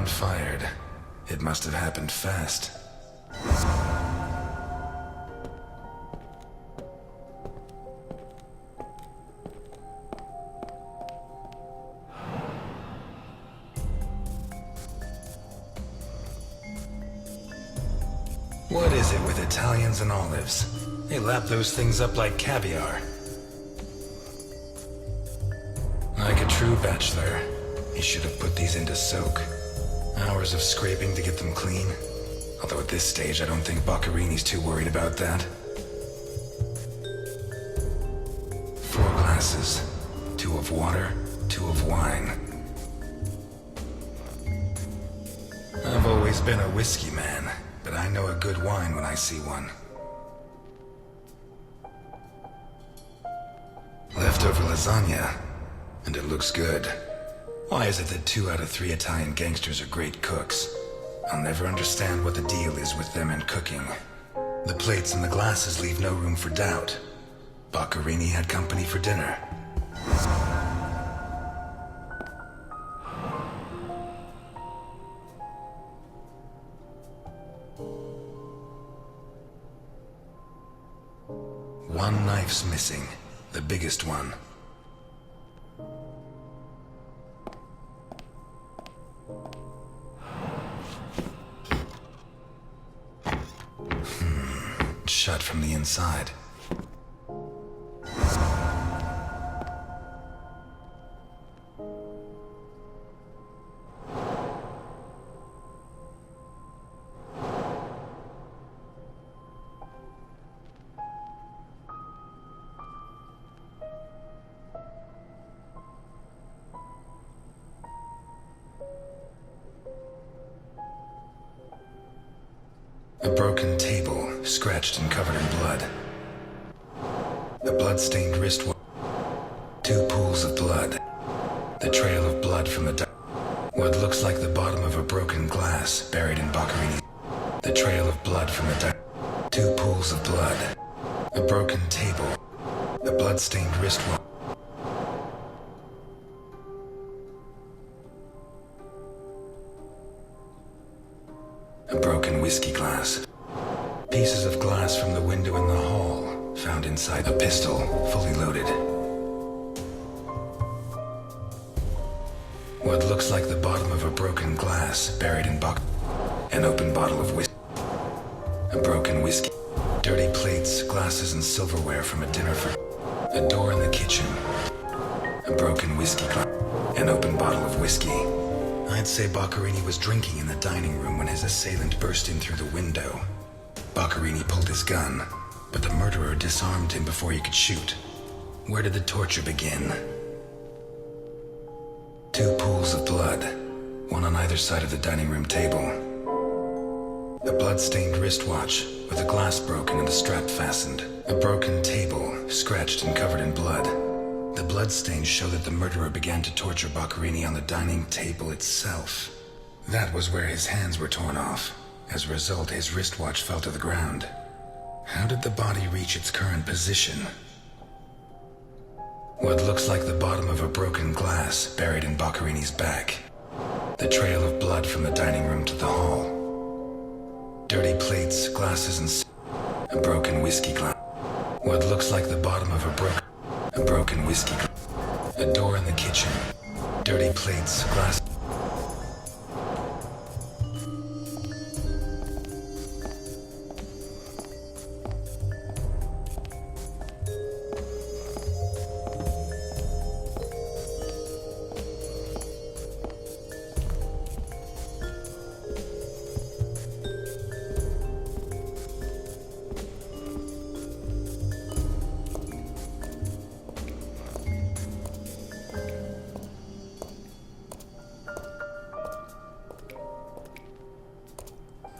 round fired. It must have happened fast. What is it with Italians and olives? They lap those things up like caviar. Like a true bachelor, he should have put these into soak. Hours of scraping to get them clean. Although at this stage, I don't think Boccarini's too worried about that. 4 glasses. 2 of water, 2 of wine. I've always been a whiskey man, but I know a good wine when I see one. Leftover lasagna, and it looks good. Why is it that 2 out of 3 Italian gangsters are great cooks? I'll never understand what the deal is with them and cooking. The plates and the glasses leave no room for doubt. Boccarini had company for dinner. One knife's missing, the biggest one. Shut from the inside. A broken table, scratched and covered in blood. A blood-stained wristwatch. 2 pools of blood. The trail of blood from the what looks like the bottom of a broken glass buried in Boccarini. The trail of blood from the 2 pools of blood. A broken table. A blood-stained wristwatch. A broken whiskey glass. Pieces of glass from the window in the hall, found inside a pistol, fully loaded. What looks like the bottom of a broken glass, buried in an open bottle of whiskey. A broken whiskey. Dirty plates, glasses, and silverware from a dinner for a door in the kitchen. A broken whiskey glass. An open bottle of whiskey. I'd say Boccarini was drinking in the dining room when his assailant burst in through the window. Boccarini pulled his gun, but the murderer disarmed him before he could shoot. Where did the torture begin? 2 pools of blood, one on either side of the dining room table. A blood-stained wristwatch with a glass broken and the strap fastened. A broken table, scratched and covered in blood. The bloodstains show that the murderer began to torture Boccarini on the dining table itself. That was where his hands were torn off. As a result, his wristwatch fell to the ground. How did the body reach its current position? What looks like the bottom of a broken glass buried in Boccarini's back. The trail of blood from the dining room to the hall. Dirty plates, glasses, and a broken whiskey glass. What looks like the bottom of a broken whiskey glass. A door in the kitchen. Dirty plates, glass.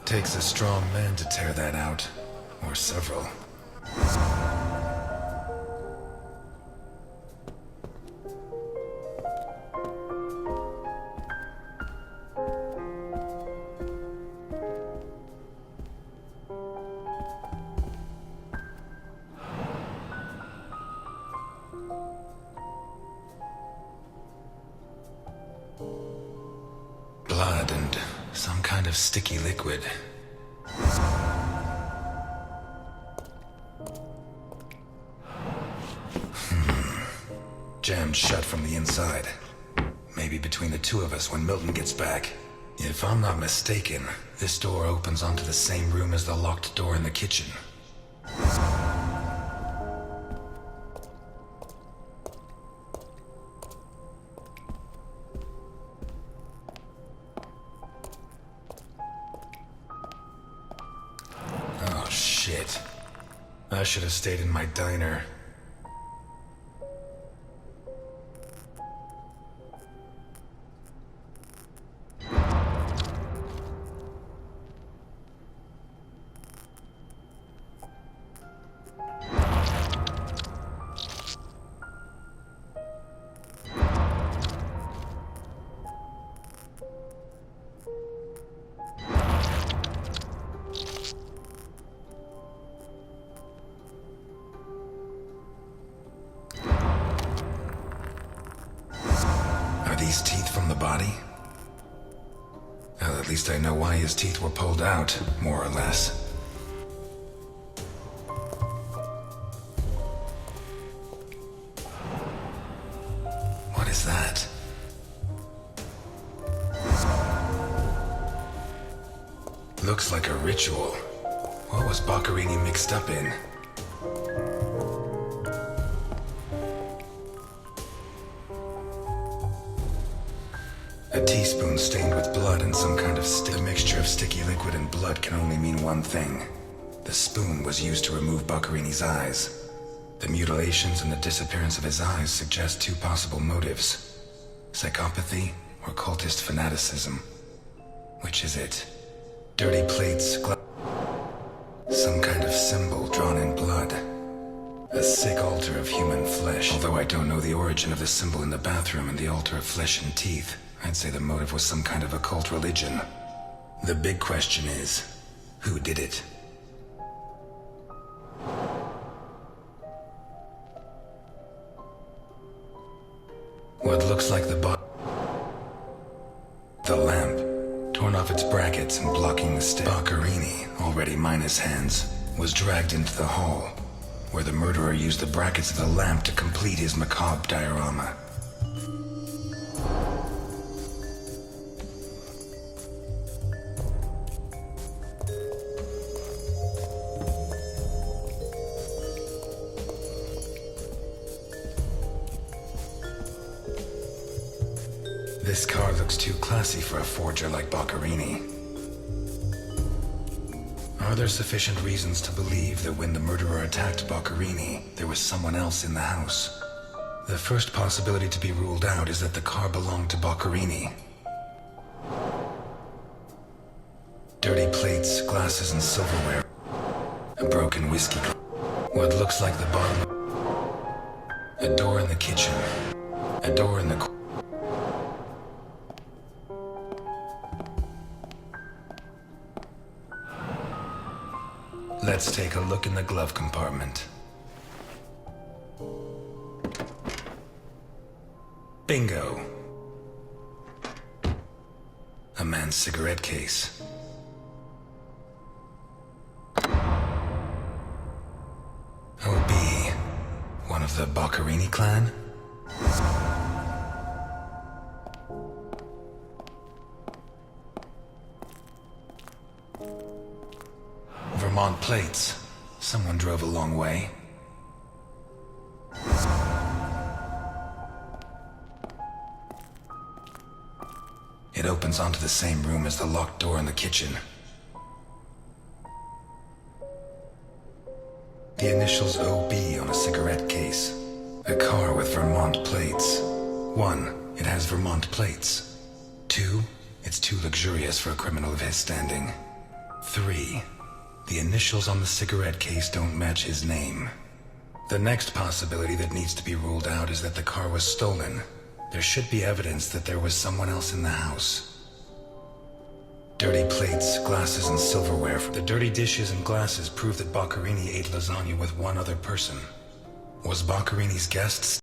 Takes a strong man to tear that out, or several. Blood and Some kind of sticky liquid. Jammed shut from the inside. Maybe between the two of us when Milton gets back. If I'm not mistaken, this door opens onto the same room as the locked door in the kitchen. Oh shit. I should have stayed in my diner. Are these teeth from the body? Well, at least I know why his teeth were pulled out, more or less. What is that? Looks like a ritual. What was Boccherini mixed up in? A teaspoon stained with blood and some kind of a mixture of sticky liquid and blood can only mean one thing. The spoon was used to remove Boccherini's eyes. The mutilations and the disappearance of his eyes suggest two possible motives: psychopathy or cultist fanaticism. Which is it? Dirty plates, some kind of symbol drawn in blood. A sick altar of human flesh. Although I don't know the origin of the symbol in the bathroom and the altar of flesh and teeth, I'd say the motive was some kind of occult religion. The big question is, who did it? What looks like the lamp, torn off its brackets and blocking the stick. Boccherini, already minus hands, was dragged into the hall, where the murderer used the brackets of the lamp to complete his macabre diorama. This car looks too classy for a forger like Boccherini. Are there sufficient reasons to believe that when the murderer attacked Boccherini, there was someone else in the house? The first possibility to be ruled out is that the car belonged to Boccherini. Dirty plates, glasses, and silverware. A broken whiskey. What looks like the bottom. A door in the kitchen. A door in the... Let's take a look in the glove compartment. Bingo! A man's cigarette case. OB, one of the Boccherini clan? Vermont plates. Someone drove a long way. It opens onto the same room as the locked door in the kitchen. The initials OB on a cigarette case. A car with Vermont plates. 1, it has Vermont plates. 2, it's too luxurious for a criminal of his standing. 3, the initials on the cigarette case don't match his name. The next possibility that needs to be ruled out is that the car was stolen. There should be evidence that there was someone else in the house. Dirty plates, glasses, and silverware. The dirty dishes and glasses prove that Boccherini ate lasagna with one other person. Was Boccherini's guests